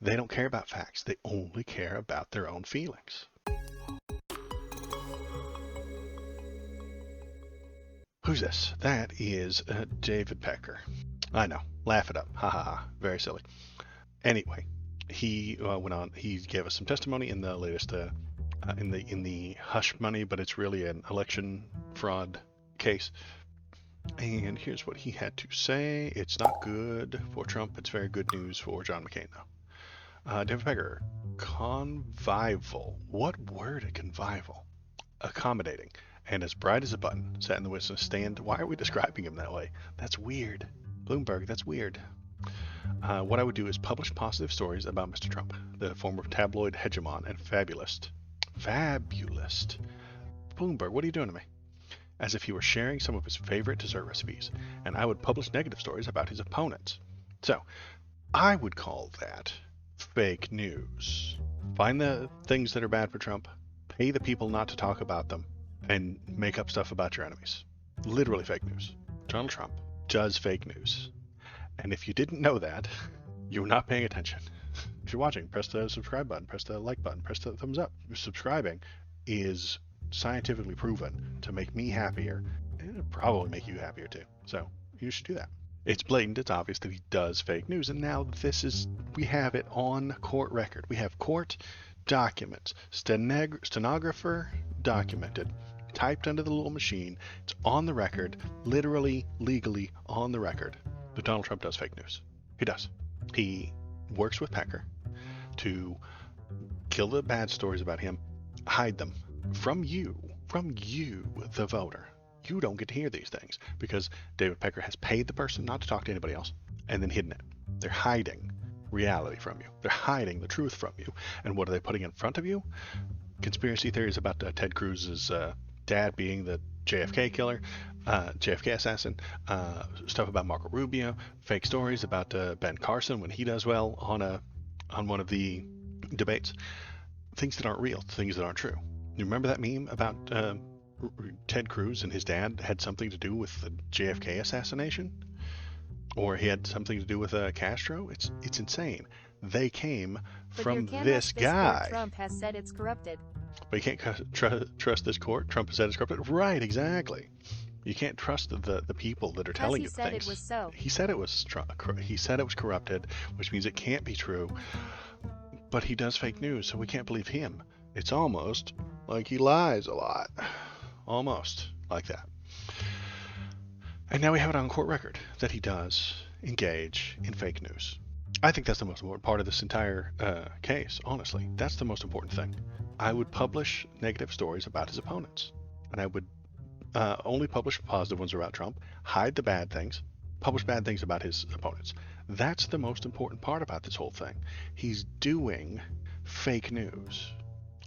They don't care about facts. They only care about their own feelings. Who's this? That is David Pecker. I know. Laugh it up. Ha ha ha. Very silly. Anyway, he went on. He gave us some testimony in the latest in the hush money, but it's really an election fraud case. And here's what he had to say. It's not good for Trump. It's very good news for John McCain, though. David Pecker, convivial. What word a convivial? Accommodating. And as bright as a button, sat in the witness stand. Why are we describing him that way? That's weird. Bloomberg, that's weird. What I would do is publish positive stories about Mr. Trump, the former tabloid hegemon and fabulist. Fabulist. Bloomberg, what are you doing to me? As if he were sharing some of his favorite dessert recipes, and I would publish negative stories about his opponents. So, I would call that fake news. Find the things that are bad for Trump, pay the people not to talk about them, and make up stuff about your enemies. Literally fake news. Donald Trump does fake news. And if you didn't know that, you're not paying attention. If you're watching, press the subscribe button, press the like button, press the thumbs up. Subscribing is scientifically proven to make me happier, and it'll probably make you happier too. So you should do that. It's blatant, it's obvious that he does fake news, and now we have it on court record. We have court documents, stenographer documented, typed under the little machine. It's on the record, literally, legally on the record. But Donald Trump does fake news. He does. He works with Pecker to kill the bad stories about him, hide them from you, the voter. You don't get to hear these things because David Pecker has paid the person not to talk to anybody else and then hidden it. They're hiding reality from you. They're hiding the truth from you. And what are they putting in front of you? Conspiracy theories about Ted Cruz's dad being the JFK killer, JFK assassin, stuff about Marco Rubio, fake stories about Ben Carson when he does well on one of the debates. Things that aren't real, things that aren't true. You remember that meme about Ted Cruz and his dad had something to do with the JFK assassination? Or he had something to do with Castro? It's insane. They came from this guy. Trump has said it's corrupted. But you can't trust this court. Trump has said it's corrupted. Right, exactly. You can't trust the people that are telling you things. He said it was so. He said it was corrupted, which means it can't be true. But he does fake news, so we can't believe him. It's almost like he lies a lot. Almost like that. And now we have it on court record that he does engage in fake news. I think that's the most important part of this entire case, honestly. That's the most important thing. I would publish negative stories about his opponents. And I would only publish positive ones about Trump, hide the bad things, publish bad things about his opponents. That's the most important part about this whole thing. He's doing fake news.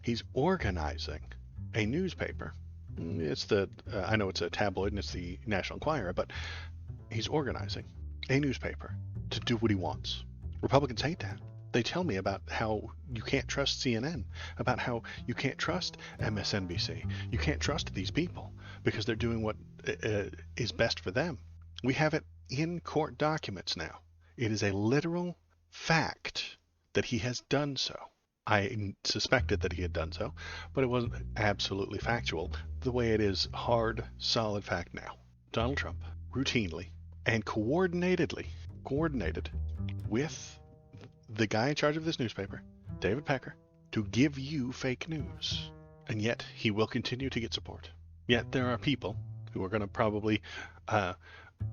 He's organizing a newspaper. I know it's a tabloid and it's the National Enquirer, but he's organizing a newspaper to do what he wants. Republicans hate that. They tell me about how you can't trust CNN, about how you can't trust MSNBC. You can't trust these people because they're doing what is best for them. We have it in court documents now. It is a literal fact that he has done so. I suspected that he had done so, but it wasn't absolutely factual the way it is hard, solid fact now. Donald Trump routinely and coordinated with the guy in charge of this newspaper, David Pecker, to give you fake news. And yet he will continue to get support. Yet there are people who are going to probably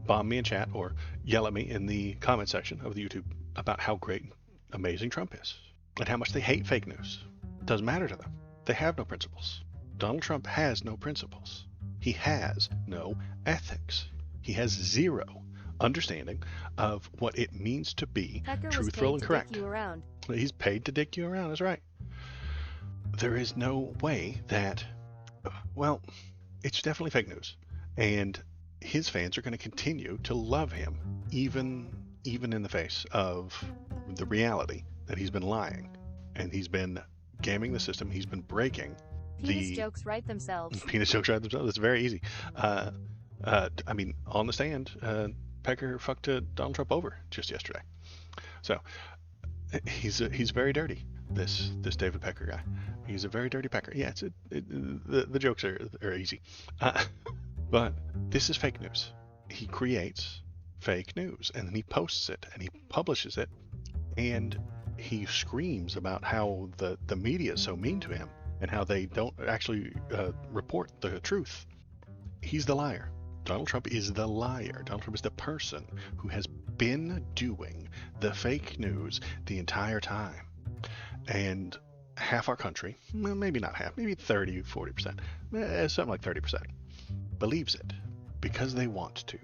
bomb me in chat or yell at me in the comment section of the YouTube about how great and amazing Trump is and how much they hate fake news. It doesn't matter to them. They have no principles. Donald Trump has no principles. He has no ethics. He has zero understanding of what it means to be truthful and correct. He's paid to dick you around, that's right. There is no way that, well, it's definitely fake news. And his fans are going to continue to love him, even in the face of the reality that he's been lying. And he's been gaming the system. He's been breaking Penis jokes write themselves. Penis jokes write themselves. It's very easy. I mean, on the stand, Pecker fucked Donald Trump over just yesterday. So He's very dirty. This David Pecker guy. He's a very dirty Pecker. Yeah, the jokes are easy, uh, but this is fake news. He creates fake news and then he posts it and he publishes it and he screams about how the media is so mean to him and how they don't actually report the truth. He's the liar. Donald Trump is the liar. Donald Trump is the person who has been doing the fake news the entire time. And half our country, well, maybe not half, maybe 30, 40%, something like 30%, believes it because they want to.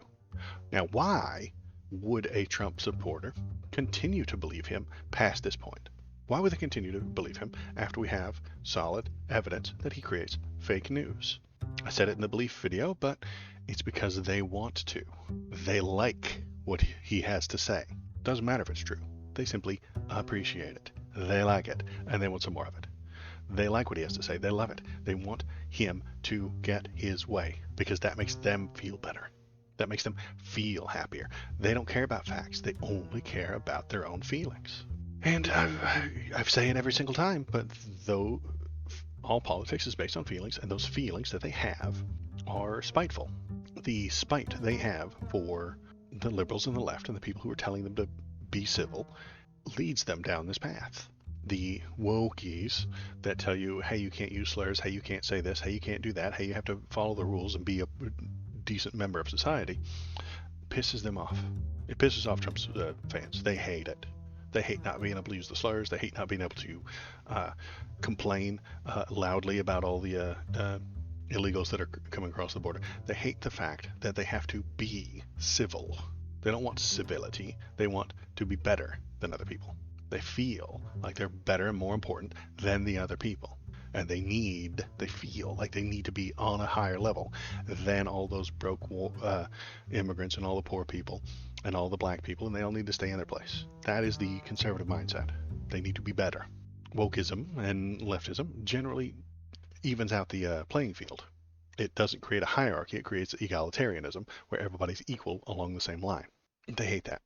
Now, why would a Trump supporter continue to believe him past this point? Why would they continue to believe him after we have solid evidence that he creates fake news? I said it in the belief video, but it's because they want to. They like what he has to say. Doesn't matter if it's true. They simply appreciate it. They like it, and they want some more of it. They like what he has to say. They love it. They want him to get his way because that makes them feel better. That makes them feel happier. They don't care about facts. They only care about their own feelings. And I've said it every single time, but though all politics is based on feelings, and those feelings that they have are spiteful. The spite they have for the liberals and the left and the people who are telling them to be civil leads them down this path. The wokies that tell you, hey, you can't use slurs, hey, you can't say this, hey, you can't do that, hey, you have to follow the rules and be a decent member of society, pisses them off. It pisses off Trump's fans. They hate it. They hate not being able to use the slurs. They hate not being able to complain loudly about all the illegals that are coming across the border. They hate the fact that they have to be civil. They don't want civility. They want to be better than other people. They feel like they're better and more important than the other people. And they feel like they need to be on a higher level than all those broke immigrants and all the poor people and all the black people, and they all need to stay in their place. That is the conservative mindset. They need to be better. Wokeism and leftism generally evens out the playing field. It doesn't create a hierarchy, it creates egalitarianism, where everybody's equal along the same line. They hate that.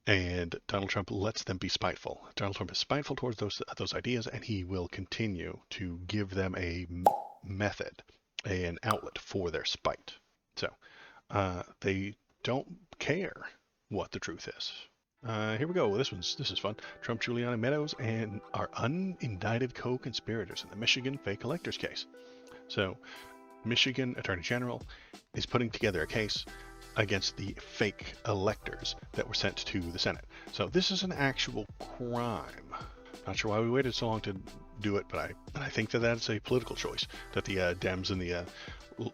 And Donald Trump lets them be spiteful. Donald Trump is spiteful towards those ideas, and he will continue to give them a method, an outlet for their spite. So they don't care what the truth is. Here we go. This is fun. Trump, Giuliani, Meadows, and our unindicted co-conspirators in the Michigan fake electors case. So, Michigan Attorney General is putting together a case against the fake electors that were sent to the Senate. So this is an actual crime. Not sure why we waited so long to do it, but I think that that's a political choice that the Dems and the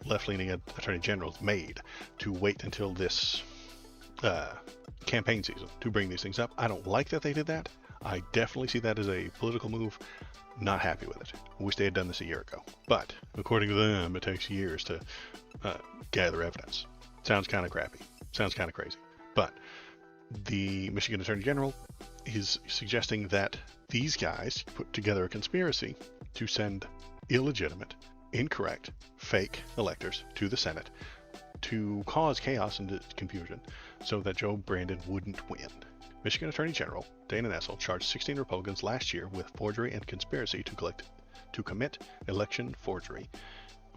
left-leaning Attorney Generals made to wait until this campaign season to bring these things up. I don't like that they did that. I definitely see that as a political move. Not happy with it. Wish they had done this a year ago. But according to them, it takes years to gather evidence. Sounds kind of crappy. Sounds kind of crazy. But the Michigan Attorney General is suggesting that these guys put together a conspiracy to send illegitimate, incorrect, fake electors to the Senate to cause chaos and confusion so that Joe Brandon wouldn't win. Michigan Attorney General Dana Nessel charged 16 Republicans last year with forgery and conspiracy to commit election forgery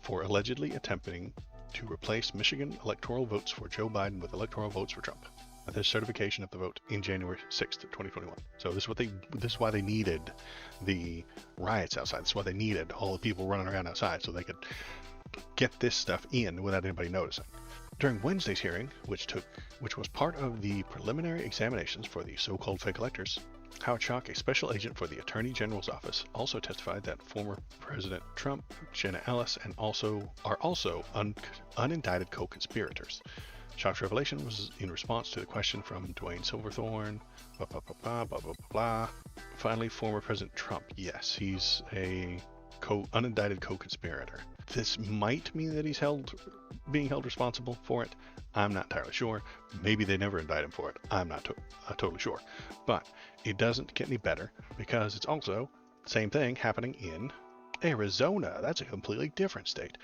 for allegedly attempting to replace Michigan electoral votes for Joe Biden with electoral votes for Trump. There's certification of the vote in January 6th, 2021. So this is why they needed the riots outside. This is why they needed all the people running around outside so they could get this stuff in without anybody noticing. During Wednesday's hearing, which was part of the preliminary examinations for the so-called fake electors, Howard Schock, a special agent for the Attorney General's office, also testified that former President Trump, Jenna Ellis, and are also unindicted co-conspirators. Schock's revelation was in response to the question from Dwayne Silverthorne, blah, blah, blah, blah, blah, blah, blah. Finally, former President Trump. Yes, he's a unindicted co-conspirator. This might mean that he's being held responsible for it. I'm not entirely sure. Maybe they never indict him for it. I'm not totally sure. But it doesn't get any better because it's also the same thing happening in Arizona. That's a completely different state.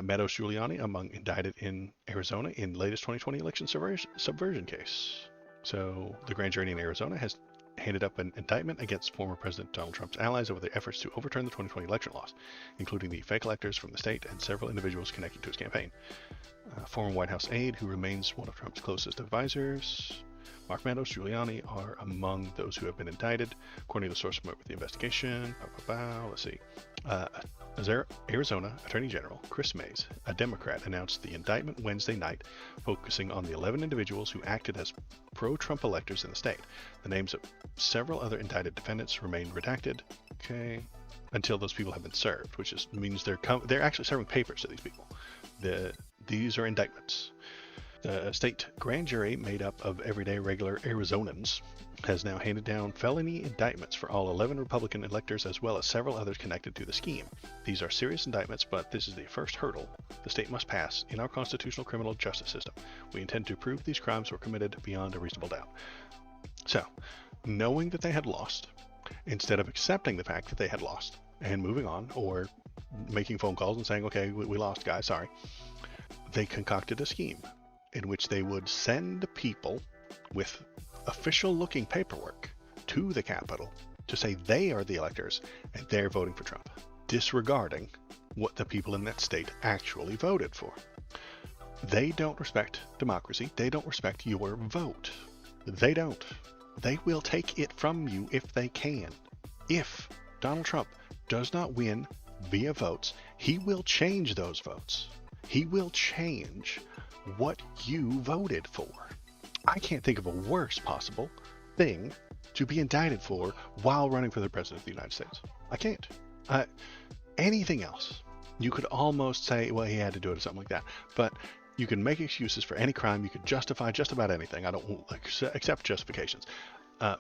Meadows Giuliani among indicted in Arizona in latest 2020 election subversion case. So the grand jury in Arizona handed up an indictment against former President Donald Trump's allies over their efforts to overturn the 2020 election laws, including the fake electors from the state and several individuals connected to his campaign. Former White House aide, who remains one of Trump's closest advisors, Mark Meadows, Giuliani, are among those who have been indicted, according to the source familiar with the investigation. Let's see. Arizona Attorney General Chris Mays, a Democrat, announced the indictment Wednesday night, focusing on the 11 individuals who acted as pro-Trump electors in the state. The names of several other indicted defendants remain redacted. Okay. Until those people have been served, which means they're actually serving papers to these people. These are indictments. The state grand jury, made up of everyday regular Arizonans, has now handed down felony indictments for all 11 Republican electors as well as several others connected to the scheme. These are serious indictments, but this is the first hurdle the state must pass in our constitutional criminal justice system. We intend to prove these crimes were committed beyond a reasonable doubt. So, knowing that they had lost, instead of accepting the fact that they had lost and moving on, or making phone calls and saying, okay, we lost, guys, sorry, they concocted a scheme in which they would send people with official-looking paperwork to the Capitol to say they are the electors and they're voting for Trump, disregarding what the people in that state actually voted for. They don't respect democracy. They don't respect your vote. They don't. They will take it from you if they can. If Donald Trump does not win via votes, he will change those votes. He will change what you voted for. I can't think of a worse possible thing to be indicted for while running for the president of the United States. I can't. Anything else, you could almost say, well, he had to do it or something like that. But you can make excuses for any crime. You could justify just about anything. I don't accept justifications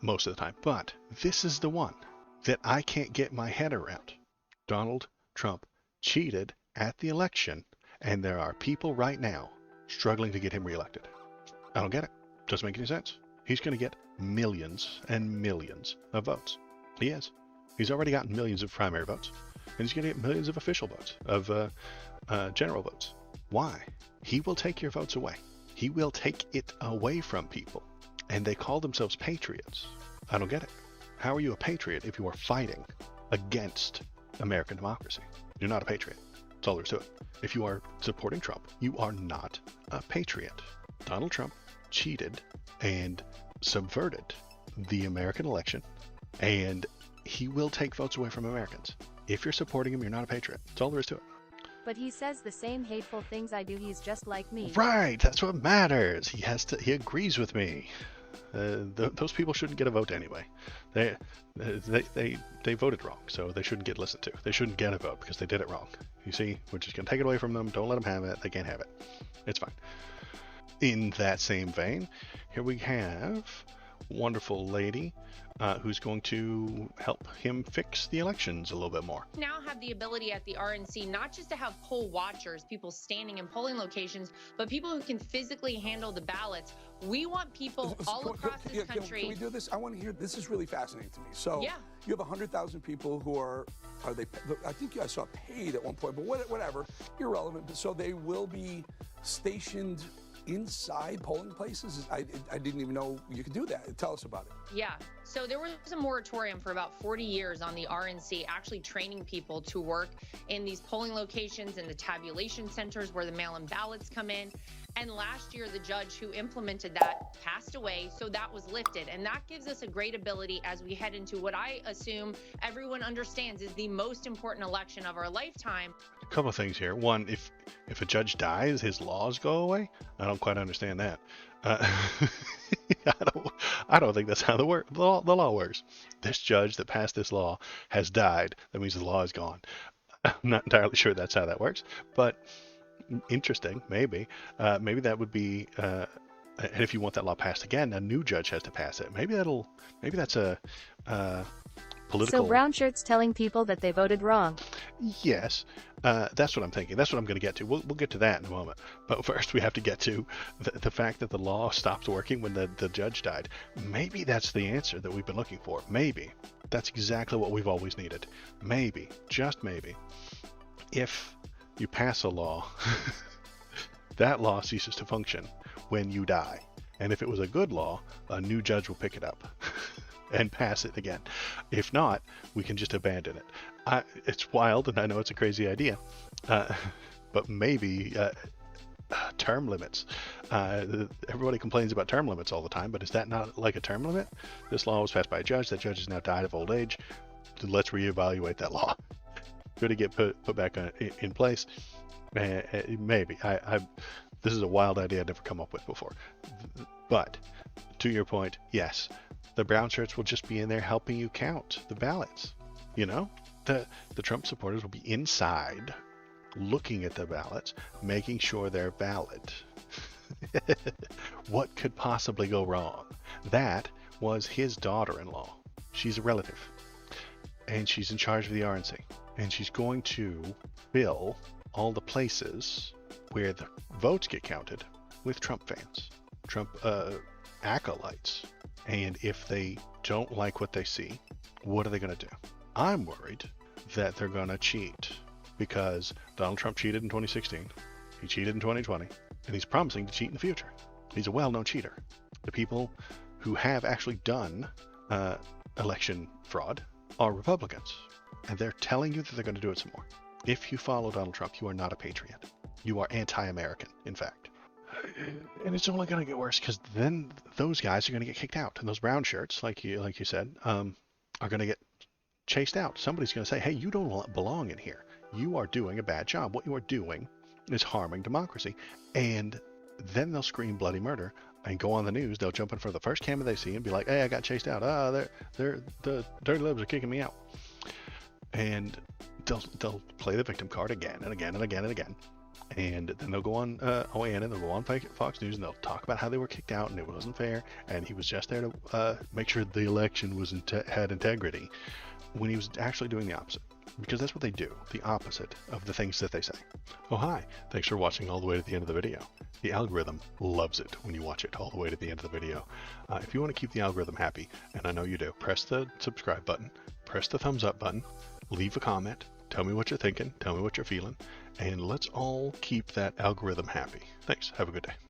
most of the time. But this is the one that I can't get my head around. Donald Trump cheated at the election, and there are people right now struggling to get him reelected. I don't get it. Doesn't make any sense. He's going to get millions and millions of votes. He is. He's already gotten millions of primary votes, and he's going to get millions of official votes, of general votes. Why? He will take your votes away. He will take it away from people. And they call themselves patriots. I don't get it. How are you a patriot if you are fighting against American democracy? You're not a patriot. That's all there is to it. If you are supporting Trump, you are not a patriot. Donald Trump cheated and subverted the American election, and he will take votes away from Americans. If you're supporting him, you're not a patriot. That's all there is to it. But he says the same hateful things I do. He's just like me. Right, that's what matters. He agrees with me. Those people shouldn't get a vote anyway. They voted wrong, so they shouldn't get listened to. They shouldn't get a vote because they did it wrong. You see, we're just going to take it away from them. Don't let them have it. They can't have it. It's fine. In that same vein, here we have a wonderful lady who's going to help him fix the elections a little bit more. Now have the ability at the RNC not just to have poll watchers, people standing in polling locations, but people who can physically handle the ballots. We want people all across this country. Can we do this? I want to hear. This is really fascinating to me. So you have 100,000 people who are they? I think I saw paid at one point, but whatever, irrelevant. But so they will be stationed inside polling places? I didn't even know you could do that. Tell us about it. Yeah. So there was a moratorium for about 40 years on the RNC actually training people to work in these polling locations and the tabulation centers where the mail-in ballots come in. And last year, the judge who implemented that passed away, so that was lifted. And that gives us a great ability as we head into what I assume everyone understands is the most important election of our lifetime. A couple of things here. One, if a judge dies, his laws go away? I don't quite understand that. I don't think that's how the law works. This judge that passed this law has died. That means the law is gone. I'm not entirely sure that's how that works, but interesting. Maybe that would be. And if you want that law passed again, a new judge has to pass it. Maybe that's a political. So brown shirts telling people that they voted wrong. Yes, that's what I'm thinking. That's what I'm going to get to. We'll get to that in a moment. But first, we have to get to the fact that the law stopped working when the judge died. Maybe that's the answer that we've been looking for. Maybe that's exactly what we've always needed. Maybe, just maybe, if you pass a law, that law ceases to function when you die. And if it was a good law, a new judge will pick it up. and pass it again. If not, we can just abandon it. It's wild, and I know it's a crazy idea, but maybe term limits. Everybody complains about term limits all the time, but is that not like a term limit? This law was passed by a judge. That judge has now died of old age. Let's reevaluate that law. Could it get put back in place? Maybe. This is a wild idea I'd never come up with before. But to your point, yes, the brown shirts will just be in there helping you count the ballots. You know, the Trump supporters will be inside looking at the ballots, making sure they're valid. What could possibly go wrong? That was his daughter-in-law. She's a relative, and she's in charge of the RNC, and she's going to fill all the places where the votes get counted with Trump fans, Trump acolytes. And if they don't like what they see, what are they going to do? I'm worried that they're going to cheat, because Donald Trump cheated in 2016, he cheated in 2020, and he's promising to cheat in the future. He's a well-known cheater. The people who have actually done election fraud are Republicans, and they're telling you that they're going to do it some more. If you follow Donald Trump, you are not a patriot. You are anti-American, in fact. And it's only going to get worse, because then those guys are going to get kicked out, and those brown shirts, like you said, are going to get chased out. Somebody's going to say, hey, you don't belong in here. You are doing a bad job. What you are doing is harming democracy. And then they'll scream bloody murder and go on the news. They'll jump in for the first camera they see and be like, hey, I got chased out. The dirty libs are kicking me out. And they'll play the victim card again and again and again and again. And then they'll go on OAN and they'll go on Fox News and they'll talk about how they were kicked out and it wasn't fair. And he was just there to make sure the election was had integrity, when he was actually doing the opposite. Because that's what they do, the opposite of the things that they say. Oh, hi. Thanks for watching all the way to the end of the video. The algorithm loves it when you watch it all the way to the end of the video. If you want to keep the algorithm happy, and I know you do, press the subscribe button, press the thumbs up button, leave a comment, tell me what you're thinking, tell me what you're feeling, and let's all keep that algorithm happy. Thanks. Have a good day.